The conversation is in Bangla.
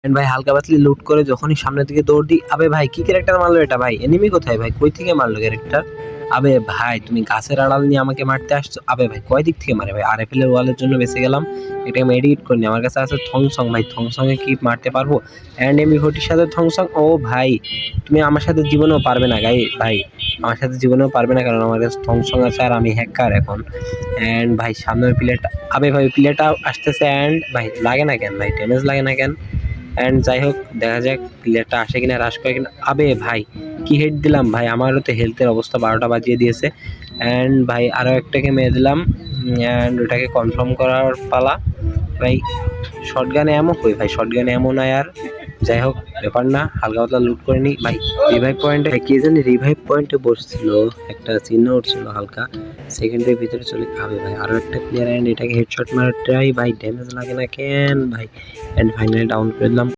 এন্ড ভাই হালকা পাতলি লুট করে যখনই সামনের দিকে দৌড় দিই, আবে ভাই কি ক্যারেক্টার মারলো এটা ভাই? এনিমি কোথায় ভাই? কই থেকে মারলো ক্যারেক্টার? আবে ভাই তুমি গাছের আড়াল নিয়ে আমাকে মারতে আসছো? আবে ভাই কয় দিক থেকে মারে ভাই? আরএফএল এর ওয়ালের জন্য বেঁচে গেলাম। এটাকে আমি এডিট করে নিই। আমার কাছে আছে থংসং ভাই, থংসং এ কি মারতে পারবো? এন্ড এমপি40 সাথে থংসং। ও ভাই তুমি আমার সাথে জীবনেও পারবে না ভাই। আমার সাথে জীবনেও পারবে না, কারণ আমার কাছে থংসং আছে আর আমি হ্যাকার এখন। এন্ড ভাই সামনের প্লেয়ারটা, আবে ভাই প্লেয়ারটা আসতেছে এন্ড ভাই লাগে না কেন ভাই? ড্যামেজ লাগে না কেন? এন্ড যাই হোক দেখা যাক প্লেয়ারটা আসে কিনা, রাশ করে কিনা। আবে ভাই কি হেড দিলাম ভাই, আমারও তো হেলথের অবস্থা 12টা বাজিয়ে দিয়েছে। এন্ড ভাই আরো একটাকে মেরে দিলাম। এন্ড ওটাকে কনফার্ম করার পালা। ভাই শটগানে এমন কই ভাই? শটগানে এমন নাই আর। যাই হোক ব্যাপার না, হালকা পাতলা লুট করে নি ভাই। রিভাইভ পয়েন্টে কে জানি রিভাইভ পয়েন্টে বসছিল, একটা চিহ্ন উঠছিল হালকা। সেকেন্ডের ভিতরে চলে যাবে ভাই আরো একটা প্লেয়ার। এন্ড এটাকে হেডশট মারার ট্রাই ভাই, ড্যামেজ লাগে না কেন ভাই? এন্ড ফাইনালি ডাউন করে দিলাম।